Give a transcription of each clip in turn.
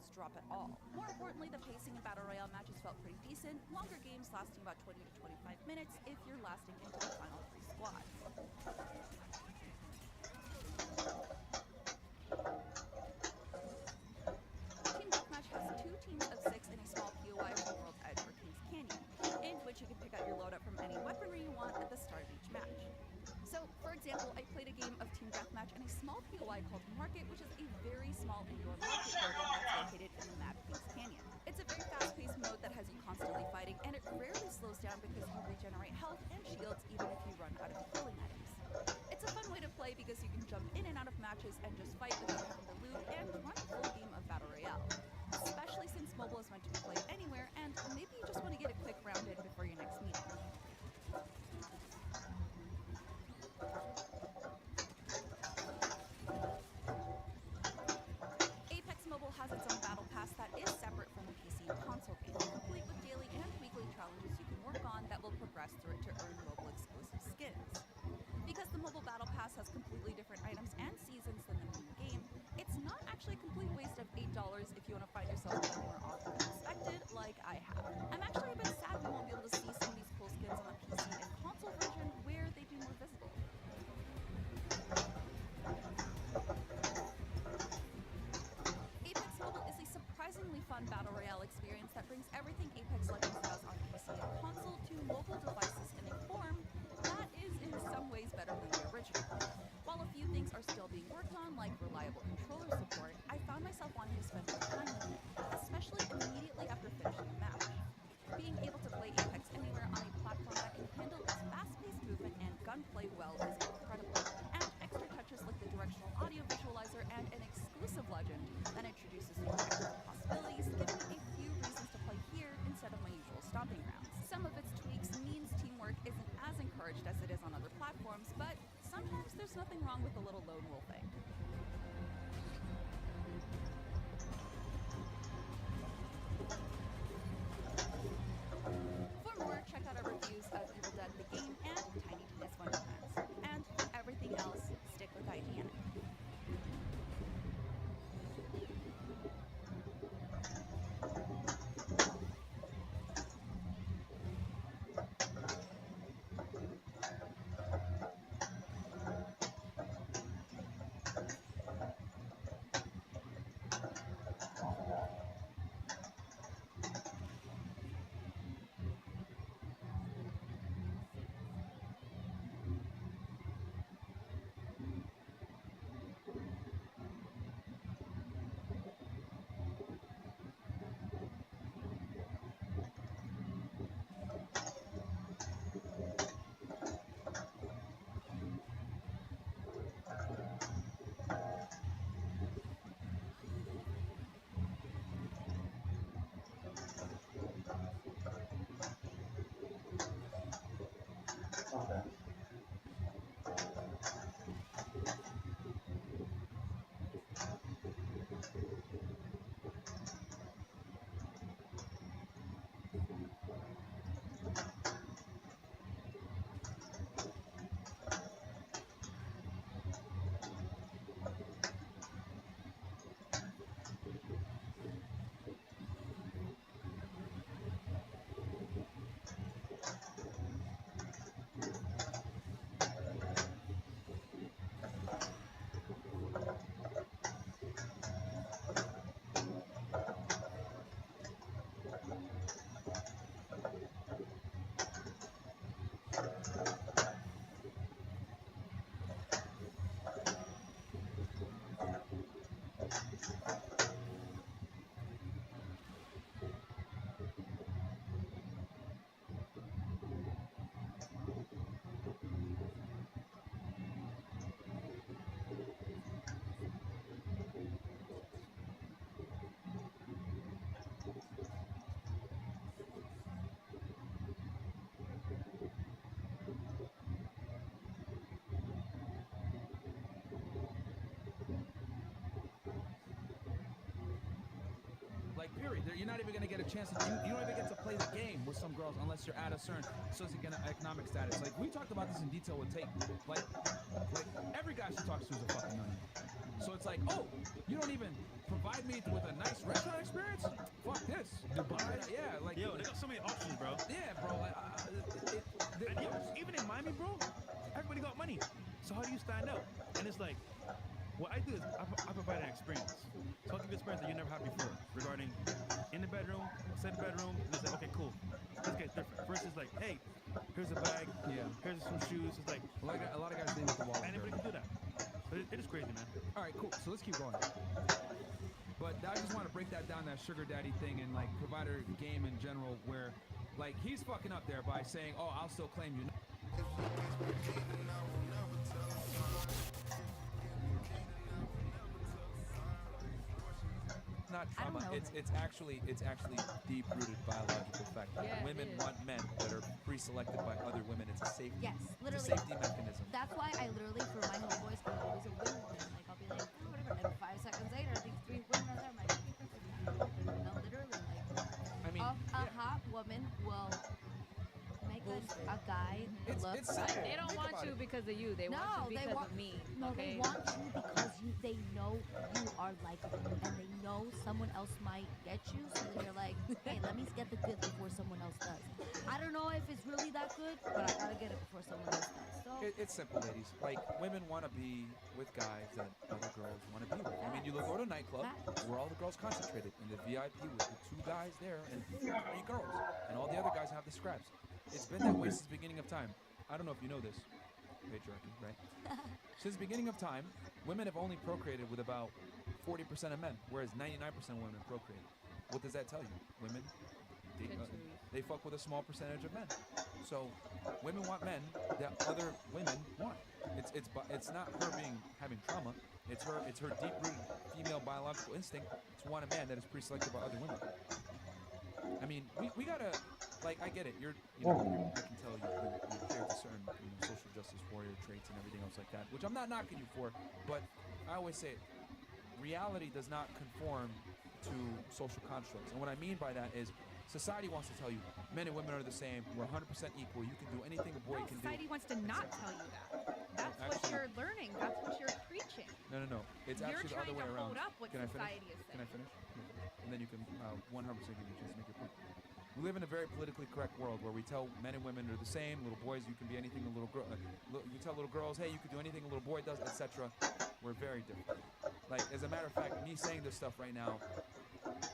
just drop at all. More importantly, the pacing in Battle Royale matches felt pretty decent, longer games lasting about 20 to 25 minutes if you're lasting into the final 3 squads. Team Deathmatch has 2 teams of 6 in a small POI from World's Edge or Kings Canyon, in which you can pick out your loadout from any weaponry you want at the start of each match. So, for example, I played a game of Team Deathmatch in a small POI called Market, which is a very small indoor market building that's located in the map Kings Canyon. It's a very fast-paced mode that has you constantly fighting, and it rarely slows down because you regenerate health and shields even if you run out of healing items. It's a fun way to play because you can jump in and out of matches and just fight without having to loot and run a full game of Battle Royale. Especially since mobile is meant to be played anywhere, and maybe you just want to get a quick round in before your next meeting. Apex Mobile has its own battle pass that is separate from the PC and console game, complete with daily and weekly challenges you can work on that will progress through it to earn mobile exclusive skins. Because the mobile battle pass has completely different items and seasons than the main game, it's not actually a complete waste of $8 if you want to find yourself playing more often than expected, like I have. I'm actually a bit sad we won't be able to see some of these cool skins on the PC and console version where they'd be more visible. Apex Mobile is a surprisingly fun Battle Royale experience that brings everything Apex Legends does on PC and console to mobile devices in a form that is in some ways better than the original. While a few things are still being worked on, like reliable controller support, I found myself wanting to spend more time with it, especially immediately after finishing a match. Being able to play Apex anywhere on a platform that can handle its fast-paced movement and gunplay well is incredible, and extra touches like the directional audio visualizer and an exclusive legend that introduces you to extra possibilities give me a few reasons to play here instead of my usual stomping grounds. Some of its tweaks means teamwork isn't as encouraged as it is on other platforms, but sometimes there's nothing wrong with a little lone wolfing. For more, check out our reviews of Evil Dead the Game and Tiny Tina's Wonderlands. And for everything else, stick with IGN. Like, period. You're not even going to get a chance to, you don't even get to play the game with some girls unless you're at a certain socioeconomic status. Like, we talked about this in detail with Tate. Like every guy she talks to is a fucking millionaire. So it's like, oh, you don't even provide me with a nice restaurant Yes. Dubai? Yeah, like Yo, they got so many options, bro. yeah, bro. Like, And yo, even in Miami, bro, everybody got money. So how do you stand out? And it's like, what I do is I provide an experience. So I'll give you an experience that you never had before regarding in the bedroom, outside the bedroom. And it's like, okay, cool. Let's get different. First it's like, hey, here's a bag. Yeah. Here's some shoes. It's like, a lot of guys leave with the wallet. and everybody can do that. But it is crazy, man. All right, cool. So let's keep going. But I just want to break that down, that sugar daddy thing, and like provider game in general, where like he's fucking up there by saying, "Oh, I'll still claim you." Not I don't trauma. know. It's actually deep-rooted biological fact. Yeah, it Women is. want men that are pre-selected by other women. It's a safety. Yes, It's a literally. safety mechanism. That's why I literally, for my homeboys, can always a win one. Like, I'll be like, oh, whatever. And 5 seconds later, these 3 women are there. I'm like, okay, perfect. You know, literally, like, I mean, a hot woman will make a guy look. it's sad. They don't Think want about you it. because of you. They No, want you they because want- of me. No, okay? they want you because they know you are likable, and they know someone else might get you. So then you're like, hey, let me get the good before someone else does. I don't know if it's really that good, but I gotta get it before someone else does. So It's simple, ladies. Like, women want to be with guys that other girls want to be with. I mean, you go to a nightclub where all the girls concentrated in the VIP with the 2 guys there and 3 girls, and all the other guys have the scraps. It's been that way since the beginning of time. I don't know if you know this, patriarchy, right? Since the beginning of time, women have only procreated with about 40% of men, whereas 99% of women procreate. What does that tell you? Women, they fuck with a small percentage of men. So women want men that other women want. It's not her having trauma. It's her deep-rooted female biological instinct to want a man that is pre-selected by other women. I mean, we gotta, like, I get it. I can tell you share the certain social justice warrior traits and everything else like that, which I'm not knocking you for, but I always say it, reality does not conform to social constructs. And what I mean by that is society wants to tell you men and women are the same, we're 100% equal, you can do anything a boy No, can society do. wants to not tell you that. That's what Actually- you're learning. That's what you're preaching. No. It's You're actually the other trying way to around. hold up what Can I finish? society is Can I saying. finish? And then you can 100% give me a chance to make your point. We live in a very politically correct world where we tell men and women are the same. Little boys, you can be anything a little girl. You tell little girls, hey, you can do anything a little boy does, etc. We're very different. Like, as a matter of fact, me saying this stuff right now,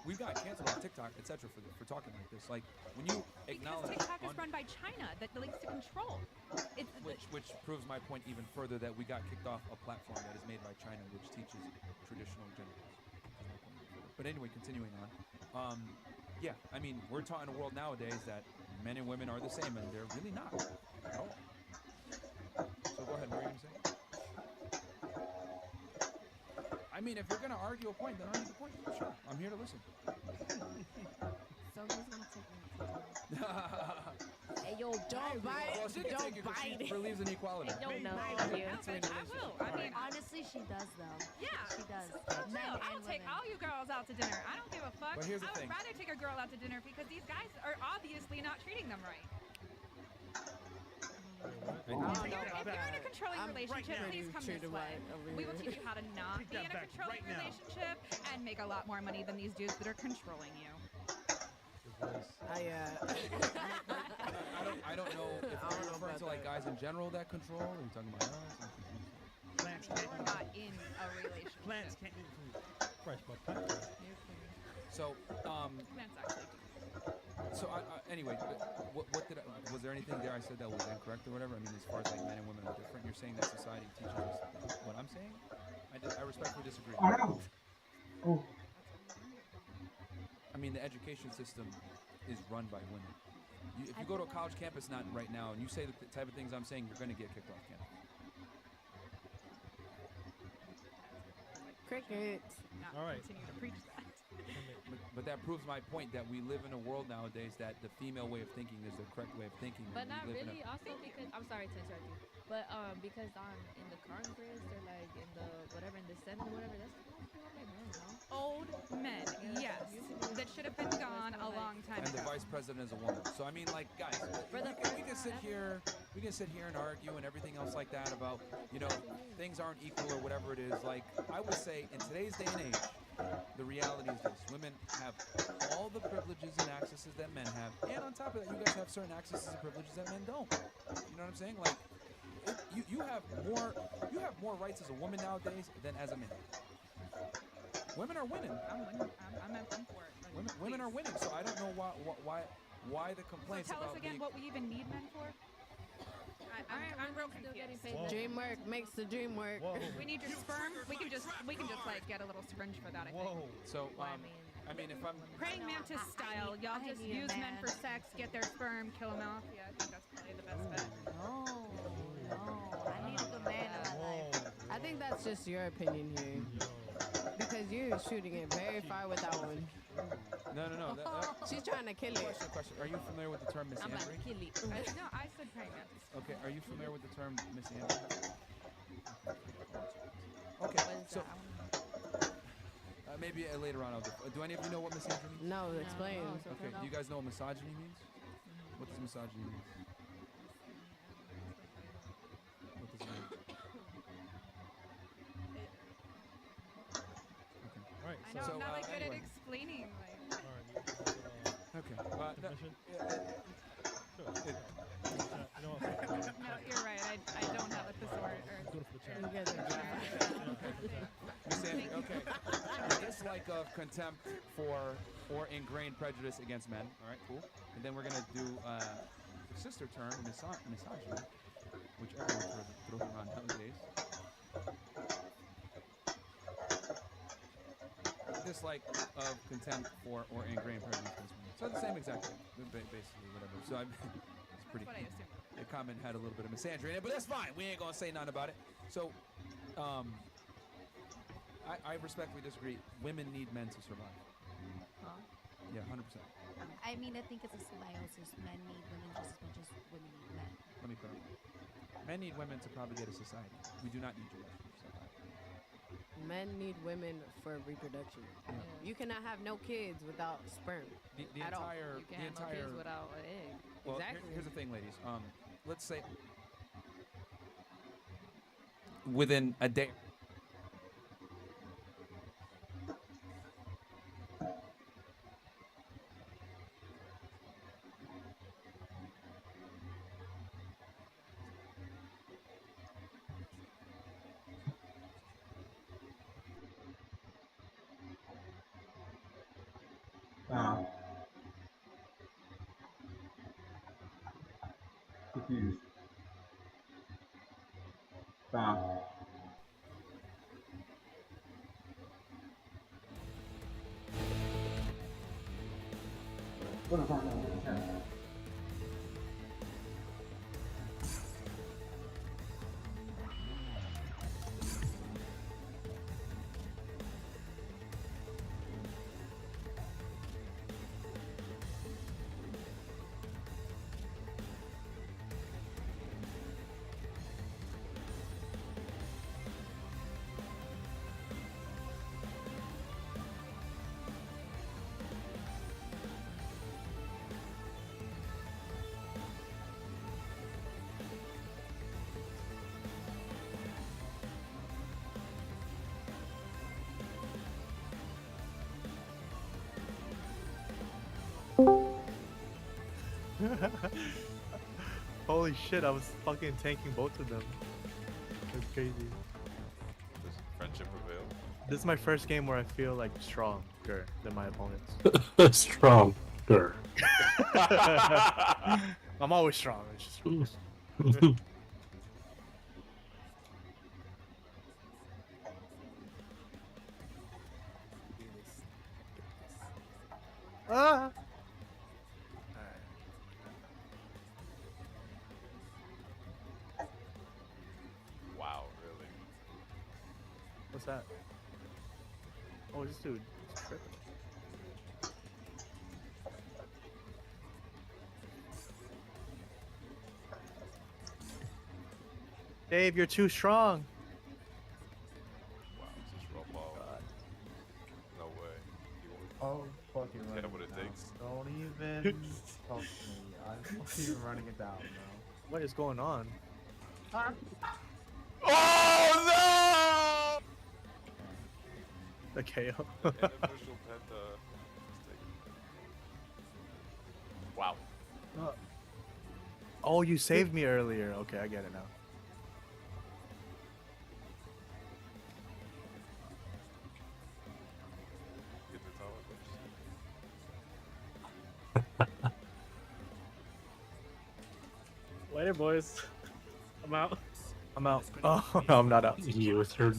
we got canceled on TikTok, etc. for talking like this. Like, when you Because acknowledge TikTok is on- run by China that likes to control. It's which proves my point even further that we got kicked off a platform that is made by China, which teaches traditional gender roles. But anyway, continuing on. Yeah, I mean, we're taught in a world nowadays that men and women are the same, and they're really not at all. So go ahead, what were you going to say? I mean, if you're going to argue a point, then argue the point. Sure, I'm here to listen. so who's gonna take me? Hey, yo, don't bite. Well, she can Don't take it 'cause she bite. believes in equality. Yo, no, you. I will. I mean, Honestly, she does though. yeah. She does. No, Men I'll and take women. all you girls out to dinner. I don't give a fuck. But here's the I would thing. rather take a girl out to dinner because these guys are obviously not treating them right. If you're in a controlling relationship, now please come this way. We will teach you how to not be in a back controlling right now. relationship and make a lot more money than these dudes that are controlling you. I don't know if you're referring to like guys in general that control, or you're talking about us. Plants can't We're not in a relationship. Plants can't eat food. Fresh but plant. So, Plants actually do. so anyway, what did was there anything there I said that was incorrect or whatever? I mean, as far as like men and women are different, you're saying that society teaches us what I'm saying? I respectfully disagree. I mean, the education system is run by women. If you go to a college campus, not right now, and you say the type of things I'm saying, you're going to get kicked off campus. Crickets. Not All right. continue to preach that. But that proves my point that we live in a world nowadays that the female way of thinking is the correct way of thinking. But and not we live in really. Also because I'm sorry to interrupt you, but because in the Congress or like in the whatever in the Senate or whatever, that's supposed to be all like men, no? Old men, yes, that should have been gone a long time and the ago. vice president is a woman. So I mean, like, guys, we can sit here, and argue and everything else like that about, things aren't equal or whatever it is. Like, I would say in today's day and age, the reality is this: women have all the privileges and accesses that men have, and on top of that, you guys have certain accesses and privileges that men don't. You know what I'm saying? Like, you have more rights as a woman nowadays than as a man. Women are winning. I'm for it. Like, Women are winning. So I don't know why the So complaints tell us about again being. what we even need men for. I'm real Still getting confused. paid Whoa. nothing. Dream work makes the dream work. Whoa. We need your sperm. We can just like get a little syringe for that. I think. Whoa. So Well, I mean, if I'm Praying mantis style, y'all I just need a use men man. for sex, get their sperm, kill them off. Yeah, I think that's probably the best bet. No, I need a good man in my life. Whoa. I think that's just your opinion here. Because you're shooting it very far with that one. no. She's trying to kill it. Question. Are you familiar with the term I'm about to misandry? kill it. No, I said praying mantis. Okay. Are you familiar with the term misandry? Okay. What is So that? I wanna know. maybe later on I'll do any of you know what misandry means? No, explain. No, so Okay. Do you guys know what misogyny means? What does misogyny mean? What does it mean? All right. I know So, I'm not like good anyway. at explaining. Like, All right. Okay. No, Submission? Sure. it- You know what? no, you're right. I don't have a thesaurus. Go for the chat. You guys are dry. misandry. Okay. The dislike of contempt for or ingrained prejudice against men. All right. Cool. And then we're gonna do the sister term, misogyny, which everyone throws around nowadays. Dislike of contempt for or ingrained prejudice against women. So the same exact thing, basically, whatever. So it's pretty. That's what I assumed. The comment had a little bit of misandry in it, but that's fine. We ain't gonna say nothing about it. So, I respectfully disagree. Women need men to survive. Huh? Yeah, 100%. I mean, I think it's a symbiosis. Men need women just as much as women need men. Let me clarify. Men need women to propagate a society. We do not need you guys to survive. Men need women for reproduction. Yeah. You cannot have no kids without sperm. The At all. entire, You the can't have no entire. kids without an egg. Well, Exactly. here's the thing, ladies. Let's say within a day. Confused. Holy shit, I was fucking tanking both of them. That's crazy. Does friendship prevail? This is my first game where I feel like stronger than my opponents. Stronger. I'm always strong. It's just ah! Wow, really? What's that? Oh, this dude. He's tripping. Dave, you're too strong. Wow, it's just raw ball. No way. Oh, fucking Yeah, running what it it down. takes. Don't even talk to me. I'm fucking running it down, bro. What is going on? Oh The KO. Unofficial penta. Wow. Oh, you saved me earlier. Okay, I get it now. Get the tower first. Later, boys. I'm out. I'm out. Oh, no, I'm not out. You with your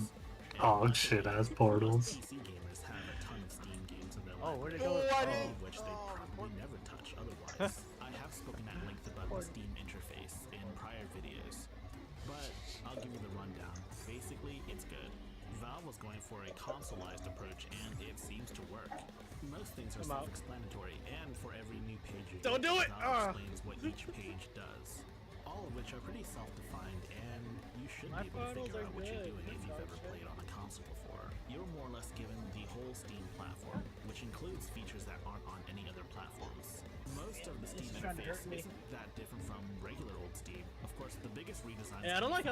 dog shit ass portals. PC gamers have a ton of Steam games in their Oh, where'd it library, go? all Oh. of which they probably never touch otherwise. I have spoken at length about the Steam interface in prior videos, but I'll give you the rundown. Basically, it's good. Valve was going for a consoleized approach, and it seems to work. Most things are self-explanatory, and for every new page you Don't get, do it! Valve explains what each page does. All of which are pretty self-defined, and you should be able to figure out what you're doing if you've ever played on a console before. You're more or less given the whole Steam platform, which includes features that aren't on any other platforms. Most of the Steam interface isn't that different from regular old Steam. Of course, the biggest redesign. Yeah, I don't like how